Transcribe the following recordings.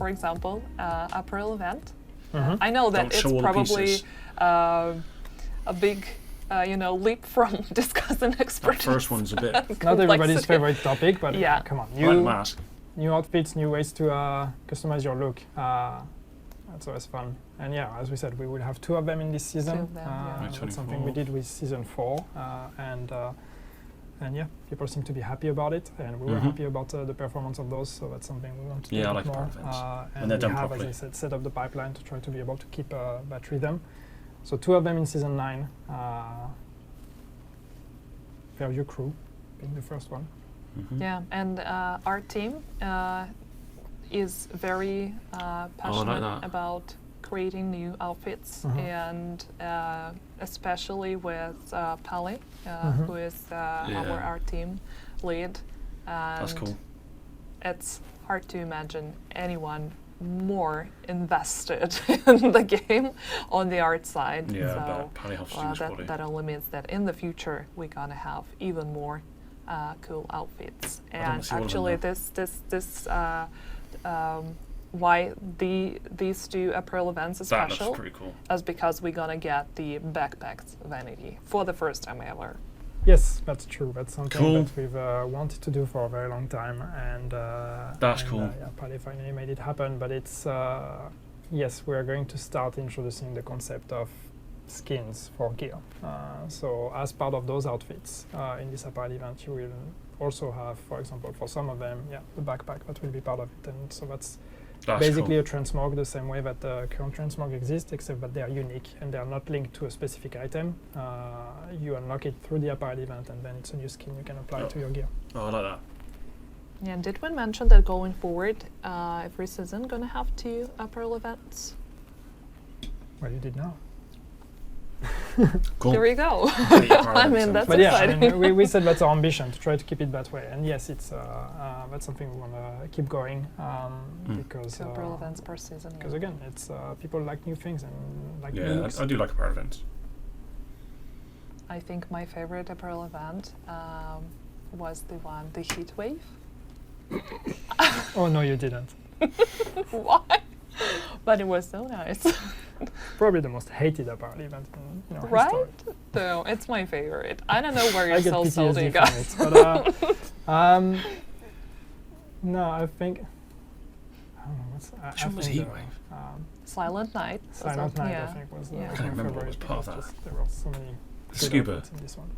for example, Apparel Event. I know that Don't it's probably a big, leap from discussing That expertise. first one's a bit. Not everybody's favorite topic, but Yeah. come on. Like the mask. New outfits, new ways to customize your look. That's always fun. And yeah, as we said, we will have 2 of them in this season. Two of them, yeah. That's something we did with season 4. And yeah, people seem to be happy about it, and we were happy about the performance of those. So that's something we want to do I like more. Apparel Events. And they're we done have, properly. as I said, set up the pipeline to try to be able to keep that rhythm. So 2 of them in season 9. Fair View Crew being the first one. Yeah, and our team is very passionate that. about creating new outfits, and especially with Pali, who is our art team lead. That's And cool. it's hard to imagine anyone more invested in the game on the art side. Yeah, so but Pali helps huge quality. that only means that in the future we're gonna have even more cool outfits. And see all of them actually, now. why these 2 Apparel Events is That special looks pretty cool. is because we're gonna get the backpacks vanity for the first time ever. Yes, that's true. That's something Cool. that we've wanted to do for a very long time, and That's cool. Yeah, Pali finally made it happen. But it's yes, we are going to start introducing the concept of skins for gear. So as part of those outfits in this Apparel event, you will also have, for example, for some of them, the backpack that will be part of it, and so that's basically cool. a transmog the same way that the current transmog exists, except that they are unique and they are not linked to a specific item. You unlock it through the Apparel event, and then it's a new skin you can apply to your gear. Oh, I like that. Yeah, and did we mention that going forward, every season gonna have 2 Apparel Events? Well, you did now. Cool. There we go. Apparel I mean, Events, that's But yeah, I exciting. mean, we said that's our ambition to try to keep it that way. And yes, it's that's something we want to keep going because 2 Apparel Events per season. because again, it's people like new things and like new Yeah, looks. I do like Apparel Events. I think my favorite Apparel Event was the Heat Wave. Oh no, you didn't. Why? But it was so nice. Probably the most hated Apparel event in Right? history. So it's my favorite. I don't know where I you're get so salty, PTSD guys. from it, but no, I think I don't know what's. Which one was Heatwave? Silent Night. Silent Night, I Yeah. think, was Yeah. I my can't remember what favorite. was part of because that. just there were so many good Scuba. outfits in this one.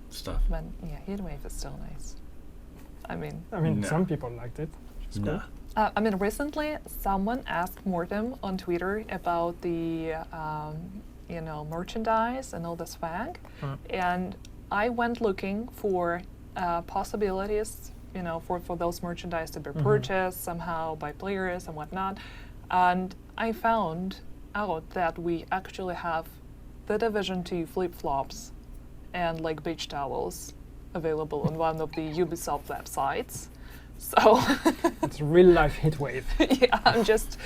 Stuff. But yeah, Heat Wave is still nice. I mean, No. Some people liked it, which is cool. Nah. Recently someone asked Mortem on Twitter about the, merchandise and all the swag, and I went looking for possibilities, for those merchandise to be purchased somehow by players and whatnot, and I found out that we actually have the Division 2 flip-flops and like beach towels available on one of the Ubisoft websites. So It's real life heat wave. yeah, I'm just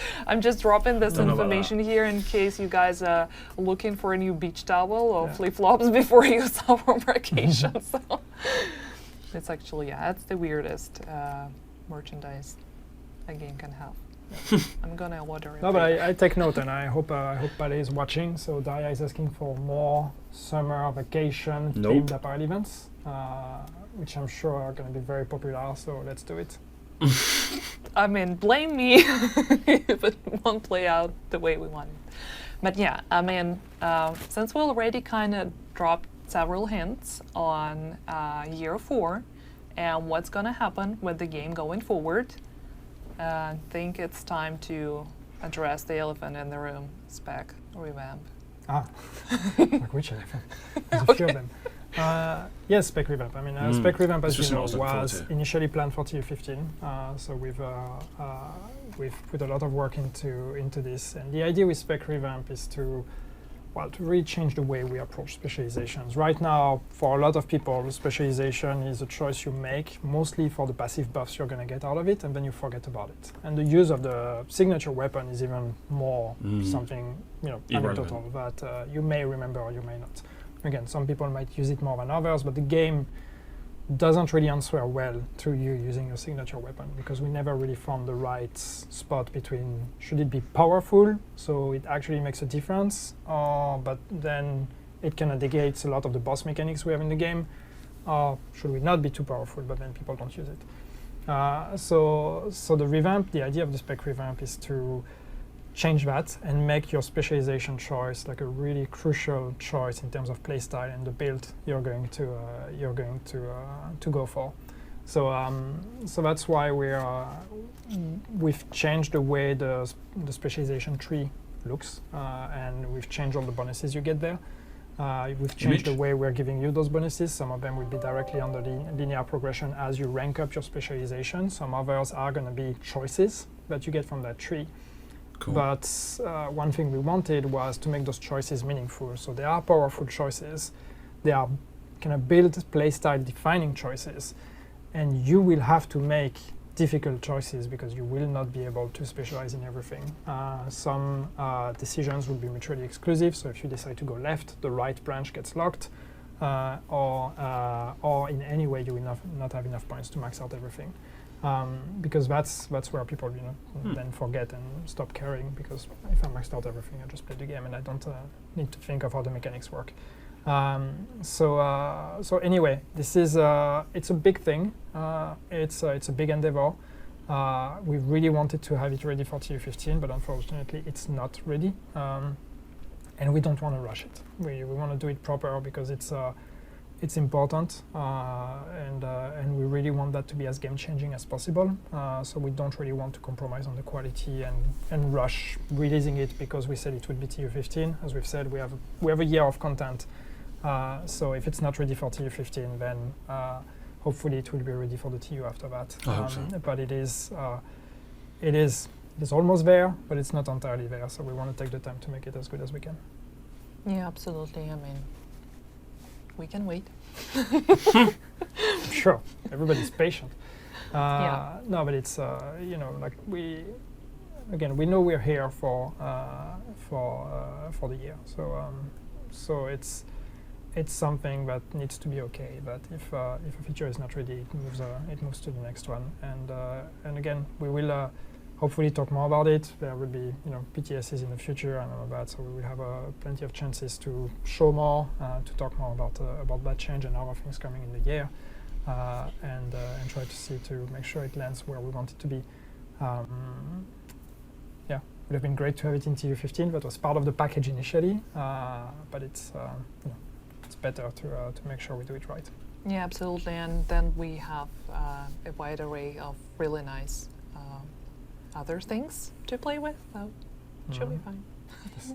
dropping this Don't know about information here in case you guys are looking for a new beach towel or Yeah. flip-flops before you summer vacation. So it's actually it's the weirdest merchandise a game can have. I'm gonna order it. No, but later. I take note, and I hope Pale is watching. So Daria is asking for more summer vacation themed apparel events, which I'm sure are going to be very popular. So let's do it. I mean, blame me if it won't play out the way we want it. But yeah, I mean, since we already kind of dropped several hints on year 4 and what's going to happen with the game going forward, I think it's time to address the elephant in the room, Spec Revamp. Like which elephant? There's a few of them. Yes, Spec Revamp. I mean, Spec Revamp, as you know, was initially planned for Tier 15. So we've put a lot of work into this. And the idea with Spec Revamp is to really change the way we approach specializations. Right now, for a lot of people, specialization is a choice you make, mostly for the passive buffs you're going to get out of it, and then you forget about it. And the use of the signature weapon is even more something, anecdotal that you may remember or you may not. Again, some people might use it more than others, but the game doesn't really answer well to you using your signature weapon, because we never really found the right spot between should it be powerful so it actually makes a difference, but then it kind of negates a lot of the boss mechanics we have in the game, or should we not be too powerful but then people don't use it. So the revamp, the idea of the spec revamp is to change that and make your specialization choice like a really crucial choice in terms of playstyle and the build you're going to go for. So that's why we've changed the way the specialization tree looks, and we've changed all the bonuses you get there. We've changed the way we're giving you those bonuses. Some of them will be directly under the linear progression as you rank up your specialization. Some others are going to be choices that you get from that tree. Cool. But one thing we wanted was to make those choices meaningful. So they are powerful choices. They are kind of build playstyle defining choices. And you will have to make difficult choices because you will not be able to specialize in everything. Some decisions will be mutually exclusive. So if you decide to go left, the right branch gets locked. Or in any way you will not have enough points to max out everything. Because that's where people then forget and stop caring, because if I maxed out everything I just play the game and I don't need to think of how the mechanics work. So anyway, this is it's a big thing. It's a big endeavor. We really wanted to have it ready for TU15, but unfortunately it's not ready, and we don't want to rush it. We want to do it proper because it's important, and we really want that to be as game-changing as possible. So we don't really want to compromise on the quality and rush releasing it because we said it would be TU15. As we've said, we have a year of content. So if it's not ready for TU15, then hopefully it will be ready for the TU after that. I hope so. But it is almost there, but it's not entirely there. So we want to take the time to make it as good as we can. Yeah, absolutely. I mean, we can wait. Sure, everybody's patient. Yeah. No, but it's like we know we're here for the year. So it's something that needs to be okay. But if a feature is not ready, it moves to the next one. And again, we will hopefully talk more about it. There will be PTSs in the future and all of that. So we will have plenty of chances to show more, to talk more about that change and other things coming in the year, and try to make sure it lands where we want it to be. Yeah, it would have been great to have it in TU15. That was part of the package initially, but it's better to make sure we do it right. Yeah, absolutely. And then we have a wide array of really nice other things to play with, so it should be fine. Yes.